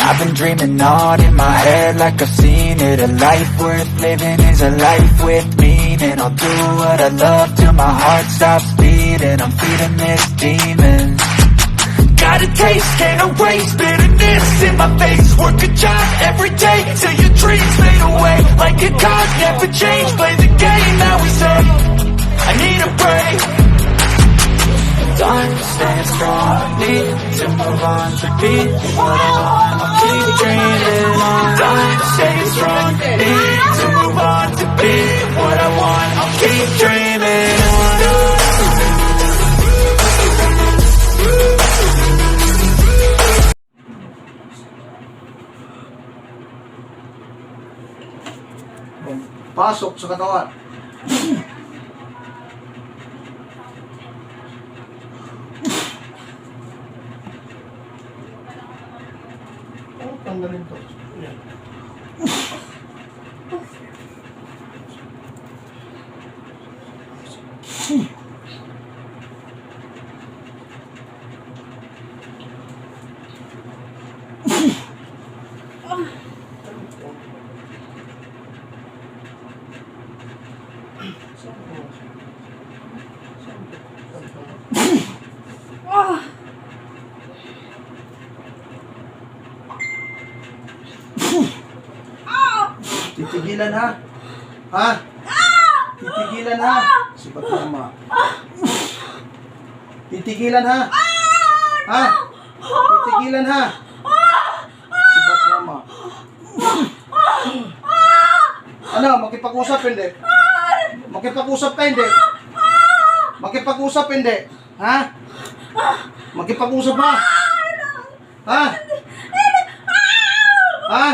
I've been dreaming on in my head like I've seen it. A life worth living is a life with meaning. I'll do what I love till my heart stops beating. I'm feeding this demon. Got a taste, can't erase bitterness in my face. Work a job every day till your dreams fade away. Like a card, never change, play the game that we say. I need a break. Time staying strong, need to move on to be what I want. I'll keep dreaming on. Time staying strong, need to move on to be what I want. I'll keep dreaming on. Pasok sa katawan. Tanggalin to. Yan. Titigilan ha? Ha? Titigilan ha? Sibat mama. Titigilan ha? Ha? Titigilan ha? Sibat mama. Ano? Makipag-usap hindi? Makipag-usap ka hindi? Makipag-usap hindi? Ha? Makipag-usap ha? Ha? Ha?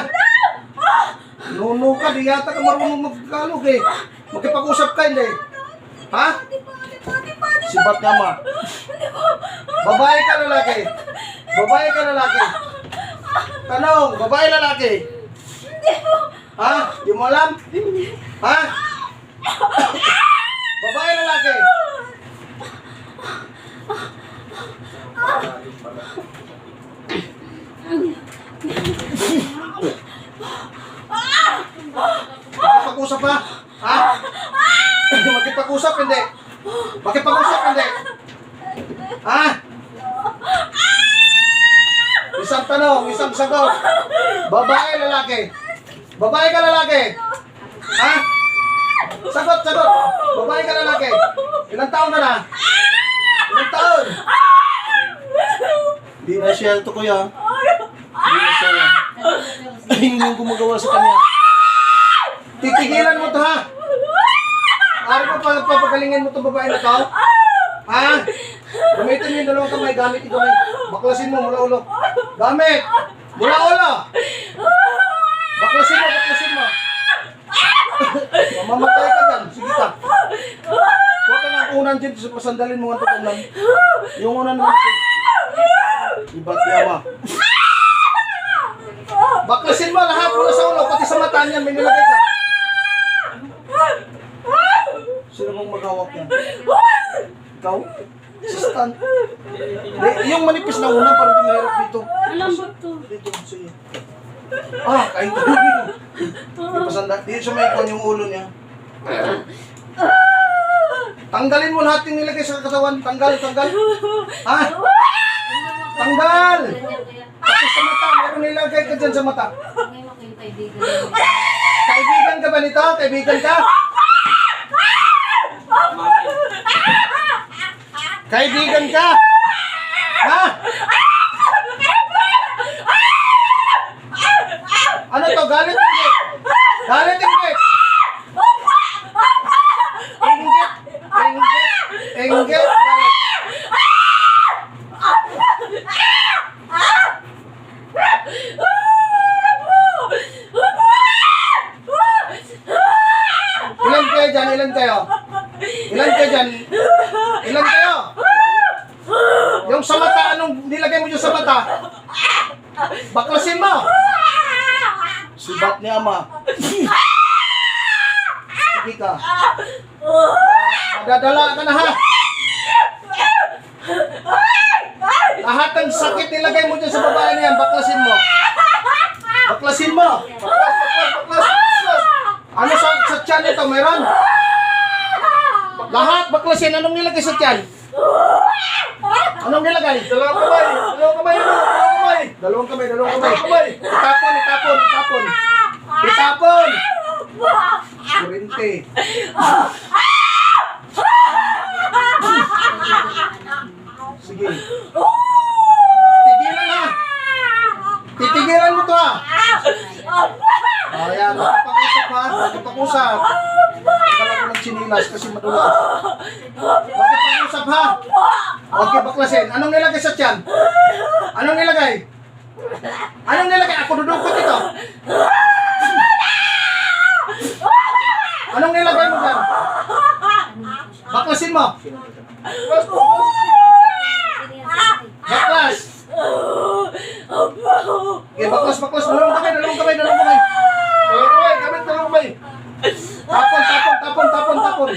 Nuno ka, di yata ka marunong magkakalog eh. Makipag-usap ka hindi? Ha? Sibat nga ma. Babae ka lalaki? Babae ka lalaki? Tanong, babae lalaki? Ha? Di mo alam? Ha? Babae lalaki? Makipag-usap ha? Ha? Makipag-usap hindi? Makipag-usap hindi? Ha? Isang tanong, isang sagot. Babae, lalaki? Babae ka lalaki? Ha? Sagot, sagot. Babae ka lalaki? Ilang taon ka na? Ilang taon? Hindi na siya ito kuya. Hindi na siya. Hindi yung gumagawa sa kanya. Titigilan mo to ha? Ari mo papagalingin mo itong babae na to? Ha? Gamitin mo yung dalawang kamay, gamit yung kamay. Baklasin mo mula ulo. Gamit! Mula ulo! Baklasin mo, baklasin mo. Mamamatay ka dyan, sige ka. Huwag ka nga unan dyan, pasandalin mo ang tutunan. Yung unan mo. Iba't yawa. Baklasin mo lahat mula sa ulo, pati sa mata niyan, may nilagay ka. Sino mong maghawak yan? Ikaw? Assistant? Yung manipis na una, parang di mahirap dito. Alam ba to? Dito, sige. Ah, kahit ito. Di pasanda. Dito siya may ikon yung ulo niya. Tanggalin mo lahat yung nilagay sa katawan. Tanggal, tanggal. Ha? Tanggal! Pati sa mata, meron nilagay ka dyan sa mata. Kaibigan ka ba nito? Kaibigan ka? Kaibigan ka? Ha? Ano to? Galit hindi? Galit hindi? Inggit? Inggit? Inggit? Galit? Ilan kayo dyan? Ilan kayo? Ilan kayo dyan? Ilan kayo? Yung sa mata, anong nilagay mo dyan sa mata? Baklasin mo! Sibat ni ama. Sige ka. Madadala ka na ha? Lahat ng sakit nilagay mo dyan sa babae na yan, baklasin mo. Baklasin mo. Baklas. Ano sa tiyan ito, meron? Lahat, baklasin. Anong nilagay sa tiyan? Anong nilagay? Dalawang kamay. Itapon. Kurente. Sige. Titigilan mo to ha. Ayan, makapag-usap ha. Makapag-usap. Kala ko ng chinilas kasi madulas. Makapag-usap ha. Okay, baklasin. Anong nilagay sa tiyan? Anong nilagay? Ako dudukot ito. Anong nilagay mo dyan? Baklasin mo. Baklas. Okay, baklas. Dalawang kamay. Tapon.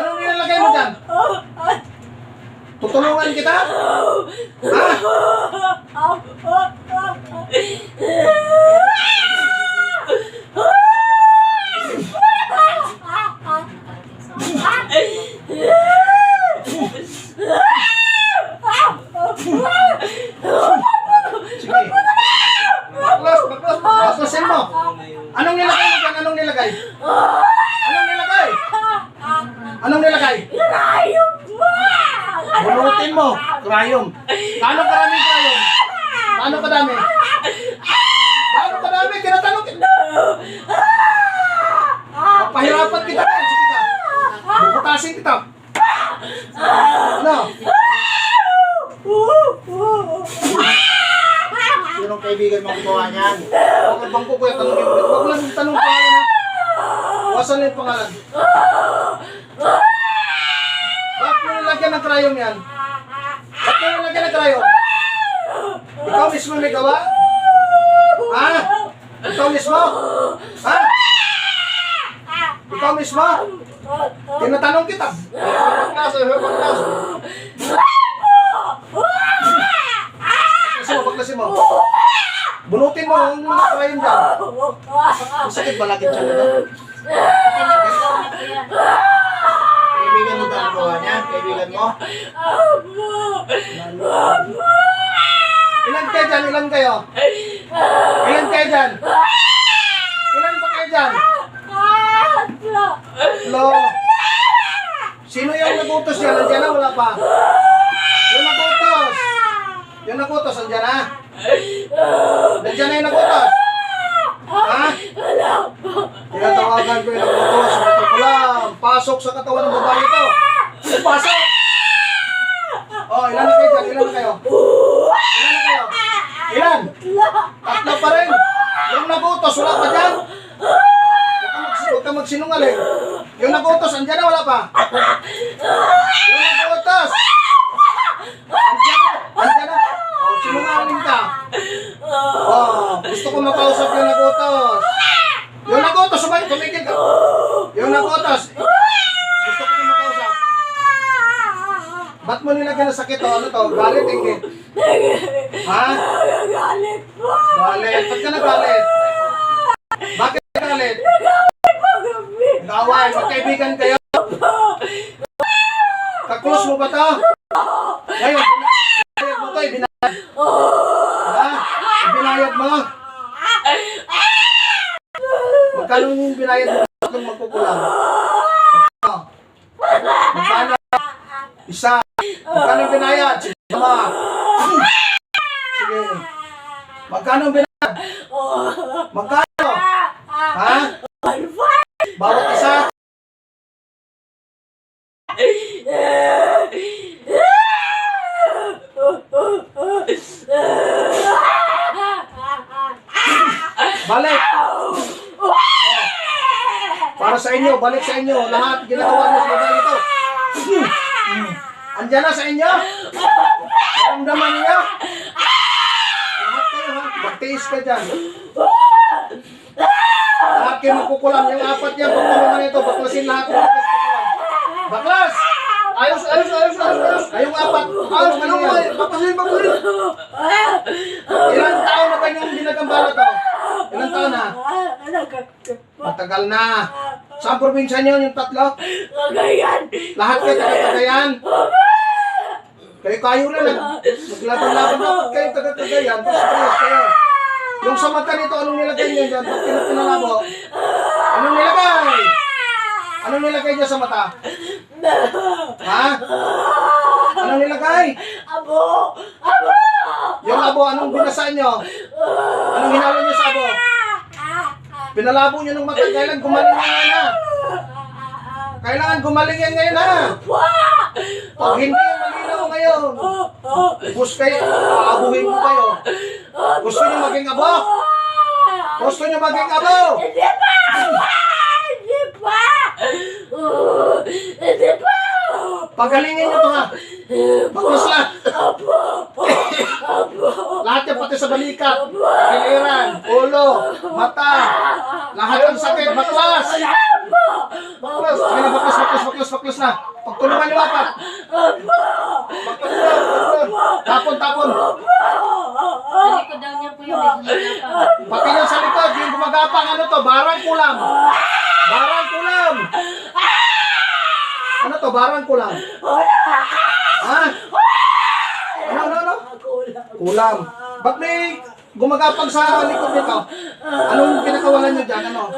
Anong nilalagay mo dyan? Tutulungan kita? Sige. Baklasin mo. Anong nilagay mo dyan? Anong nilagay? Bunutin mo. Krayom. Gaano karaming krayom? Gaano kadami? Tinatanong kita. Papahirapan kita. Sige ka. Bukutasin kita. Ano? Sinong kaibigan mo gumawa niyan? Bakit bang kukuya? Tanongin mo. Huwag lang tanong pangalan ha. Wasan na yung pangalan. Bakit mo nilagyan ng krayom yan? Ikaw mismo may gawa? Ha? Ikaw mismo? Tinatanong kita. Baklasin mo. Bunutin mo ang mga krayom dyan. Masakit ba lagi dyan ito? Kaibigan mo ba ang gawa niya? Kaibigan mo? Ilan kayo? Ilan ba kayo dyan? Lo. Sino yung nagutos yan? Nandiyan na, wala pa? Yung nagutos, nandiyan na? Nandiyan na yung nagutos? Ha? Tinatawagan ko yung nagutos. Ito ko lang. Pasok sa katawan ng babae ito. Pasok! Oh, ilan na kayo? Ilan? Tatlo pa rin. Yung nagutos, wala pa dyan? Huwag ka magsinungaling. Yung nagutos, andyan na, wala pa? Yung nagutos! Andyan na. Oh, sinungaling ka. Oh, gusto ko makausap yung nagutos. Yung nagutos, tumigil ka. Yung nagutos, gusto ko makausap. Ba't mo nilagyan na sakit o ano to? Galit, ingit. Ha? Galit po. Galit. Ba't ka nagalit? Bakit nagalit? Nag-away. Magkaibigan kayo. Kaklose mo ba to? Ngayon, binayad mo to. Ibinayad. Ha? Ibinayad mo? Magkano yung binayad mo? Kung magkukulang? Magkano? Isa. Magkano yung binayad? Sige. Magkano yung binayad? Magkano? Ha? Bawat isa? Balik! Para sa inyo, balik sa inyo. Lahat ginagawa mo sa babae ito. Andiyan na sa inyo? Naramdaman niyo? Lahat kayo ha? Magtiis ka dyan. Lahat kayo magkukulam. Yung apat yan, pagtulungan ito, baklasin lahat. Baklas! Ayos. Kayong apat. Ayos, ano mo eh. Papasin. Ilang taon na ba yung ginagambala to? Ilang taon na? Matagal na. Saan probinsya niyo yung tatlo? Cagayan. Lahat kayo taga-Cagayan? Kayo na lang. Maglaban-laban dapat kayo taga-Cagayan. Tapos parehas kayo. Yung sa mata nito, anong nilagay niyo dyan? Ba't pinalabo? Anong nilagay? Anong nilagay niyo sa mata? Ha? Anong nilagay? Abo. Yung abo, anong binasaan niyo? Anong hinalo niyo sa abo? Pinalabo niyo ng mata. Kailan gumaling yan na? Kailangan gumaling yan ngayon ha? Pag hindi malinaw ngayon, bus kayo, aabuhin ko kayo. Gusto niyo maging abo? Gusto niyo maging abo? Hindi pa. Pagalingin niyo to ha. Baklas lahat. Lahat yan pati sa balikat, kiliran, ulo, mata, lahat ng sakit, baklas. Baklas. Ay na, baklas na. Pagtulungan niyo apat. Baklas na. Tapon. Sa likod daw niya po yung nagiging Pati yung sa likod, yung gumagapang ano to, barang kulam. Ano to, barang kulam? Ha? Ano? Kulam. Ba't may gumagapang sa likod nito? Anong pinakawalan nyo dyan? Ano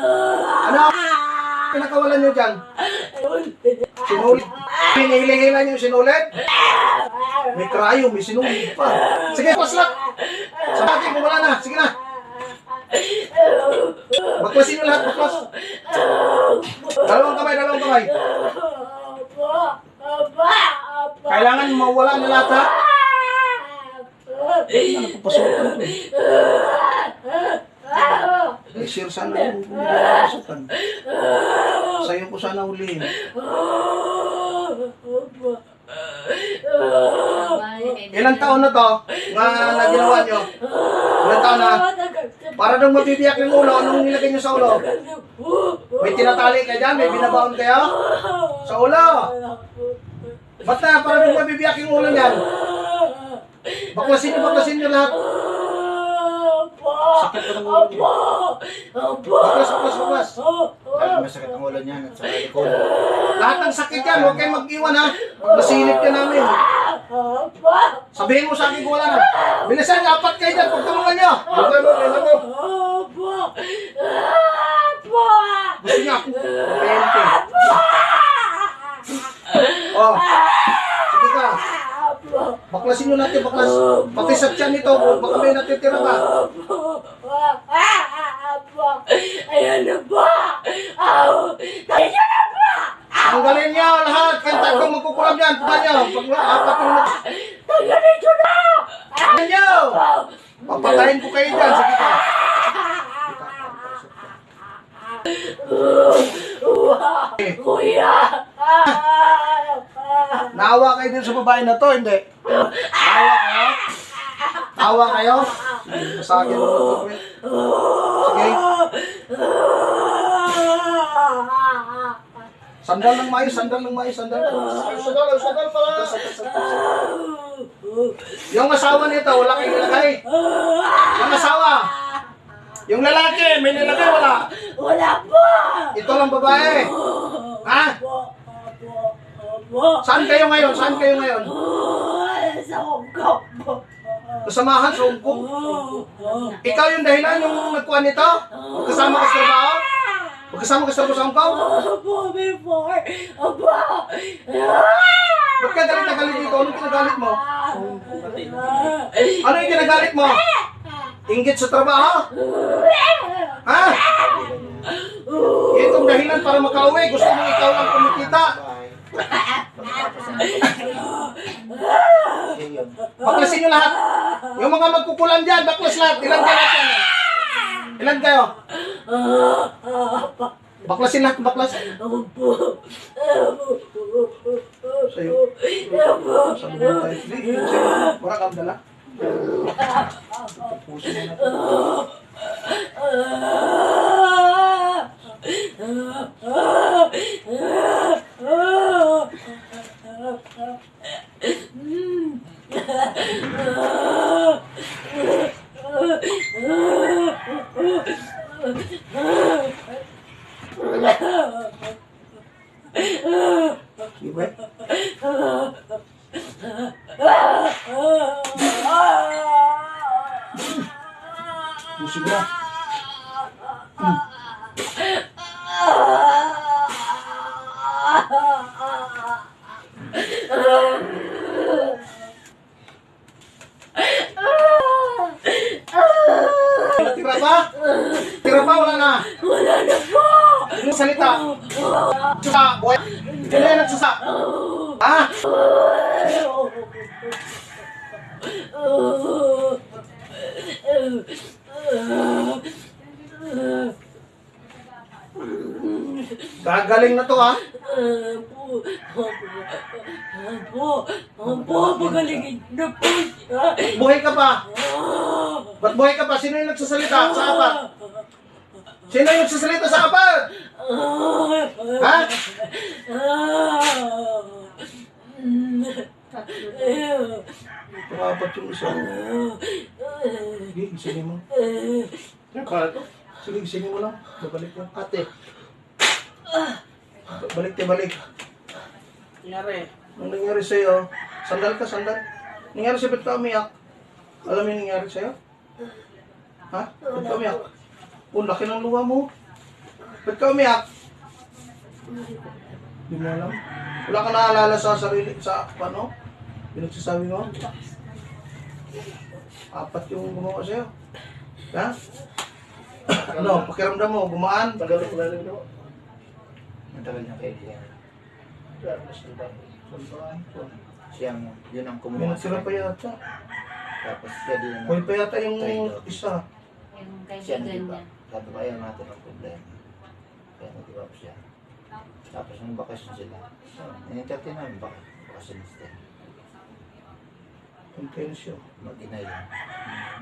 pinakawalan nyo dyan? Sinulit. Hinihila nyo sinulit? May krayo, may sinulit pa. Sige, paslak. Sa akin, kung wala na. Sige na. Baklasin nyo lahat, baklas. Dalawang kamay. Kailangan mawala na lahat, ha? Ano papasukan ito? Eh, sir, sana yung papasukan. Sa'yo ko sana hulihin. Ilang taon na to na ginawa nyo? Ilang taon na? Para daw mabibiyak yung ulo, anong nilagay nyo sa ulo? May tinatali kayo dyan? May binabaon kayo? Sa ulo? Ba't na? Para daw mabibiyak yung ulo niyan? Baklasin nyo lahat. Sakit ko ng ulo niya. Baklas. Kaya masakit ang ulo niyan at sa likod. Lahat ng sakit yan, huwag kayong mag-iwan ha. Pag nasilip ka namin. Sabihin mo sa akin kung wala na. Bilisan, apat kayo dyan, pagtulungan nyo. Gusto niya ako. Pente. Oh. Sige ka. Baklasin nyo natin, baklas. Pati sa tiyan nito, baka may natitira pa. Ayan na ba? Kaya na ba? Tanggalin nyo lahat. Kayong tatlong magkukulam dyan. Punta nyo. Apat yung Tanggalin ko na! Tanggalin nyo. Papatayin ko kayo dyan. Sige ka. Kuya! Naawa kayo din sa babae na to, hindi? Naawa kayo? Sa akin mo ito. Sige. Sandal ng mais. Sandal pala. Yung asawa nito, wala kayong nilagay. Yung asawa. Yung lalaki, may nilagay, wala. Wala po! Ito lang babae. Ha? Saan kayo ngayon? Sa Hong Kong po. Kasamahan sa Hong Kong? Ikaw yung dahilan yung nagkuhan nito? Kasama ka sa trabaho? Magkasama ka sa trabaho sa Hong Kong? Opo, before. Opo. Ba't ka galit na galit dito? Anong kinagalit mo? Ano yung kinagalit mo? Inggit sa trabaho? Ha? Itong dahilan para makauwi. Gusto mo ikaw lang kumikita. Baklasin nyo lahat. Yung mga magkukulan dyan, baklas lahat. Ilan kayo lahat yan? Ilan kayo? Baklasin lahat, baklas. Sa'yo. Sabi mo tayo. Sa'yo. Wala kang dala. Puso mo na ito. Sige ba? Busog na. Tira pa? Tira pa? Wala na? Wala na po! Ano salita? Susa, boy. Kailan yan nagsusa? Ha? Gagaling na to, ha? Pagalingin na po siya. Buhay ka pa? Ba't buhay ka pa? Sino yung nagsasalita sa apat? Sino yung nagsasalita sa apat? Ha? Apat yung isa. Sige, gisingin mo. Yung kala to? Sige, gisingin mo lang. Babalik lang. Ate. Balik. Nangyari. Anong nangyari sa'yo? Sandal ka, sandal. Nangyari sa'yo, ba't ka umiyak? Alam mo yung nangyari sa'yo? Ha? Ba't ka umiyak? Oh, laki ng luha mo. Ba't ka umiyak? Hindi mo alam. Wala ka naalala sa sarili, sa ano? Pinagsasabi mo? Apat yung gumawa sa'yo. Ha? Ano, pakiramdam mo, gumaan? Tagal ko lang mo. Matagal na kaibigan. Siya mo, yun ang May kumuha nagsira pa yata. Tapos siya din ang... May pa yata yung isa. Yung Siya kaibigan diba? niya. Sabi ko, ayaw natin ang problema. Kaya nag-iba po siya. Tapos nung bakasyon sila, in-entertain namin bakasyon sila. Intensyo. Mag-ina yun.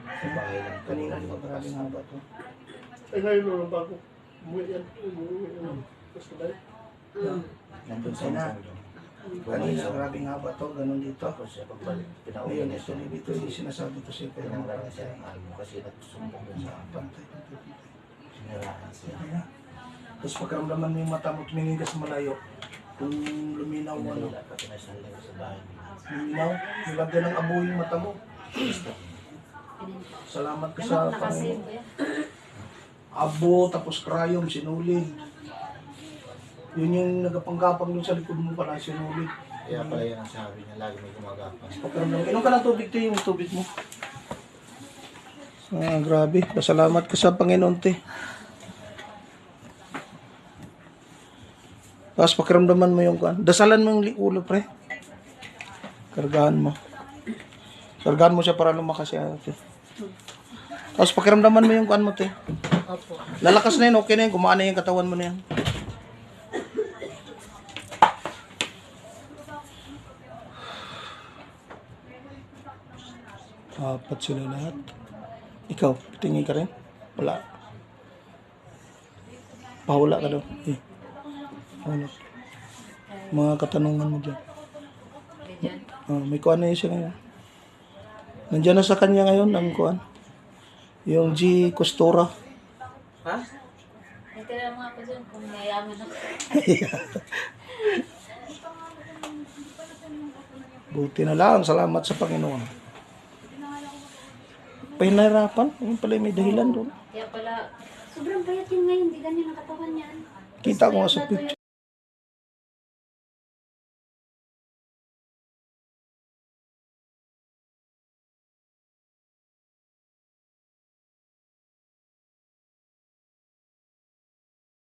Sa bahay lang. Kanina di ba maraming haba to? Ay, ngayon naman bago. Umuwi yan. Basta ba? Nandun sa Kanina. mundo. Kanina maraming haba to, ganun dito. Tapos siya pagbalik, pinauwi Ngayon, niya siya. actually dito yung sinasabi ko sa'yo. Kaya Pinanglan niya siya ang almo kasi nagsusumbong dun sa pantay. siniraan siya. Kaya, tapos pagkaramdaman mo yung mata mo, tumingin ka sa malayo. Kung luminaw mo, ano, Pinalila pa pinasalang sa bahay niya. luminaw, nilagyan ng abo yung mata mo. Salamat ka sa Nakasave Panginoon. ko yan. Abo, tapos krayom, sinulid. Yun yung nagapanggapang dun sa likod mo pala, sinulid. Kaya pala yan ang sabi niya, lagi may gumagapang. Pagkaramdam, inom ka ng tubig, te, yung tubig mo. Grabe, pasalamat ka sa Panginoon, te. Tapos pakiramdaman mo yung kuan. Dasalan mo yung ulo, pre. Kargahan mo. Kargahan mo siya para lumakas siya, te. Tapos pakiramdaman mo yung kuan mo, te. Opo. Lalakas na yun, okay na yun. Gumaan na yung katawan mo na yan. Apat sila lahat. Ikaw, tingin ka rin? Wala. Pahula ka daw. Pahula. Mga katanungan mo dyan. Ganyan. May kuan na yun siya ngayon. Nandiyan na sa kanya ngayon ang kuan. Yung G. Costura. Ha? Natira mo ako dyan kung mayaman ako. Buti na lang. Salamat sa Panginoon. Pinahirapan. Yung pala may dahilan doon. Kaya pala, sobrang payat yun ngayon. Hindi ganyan ang katawan niyan. Kita ko nga sa picture.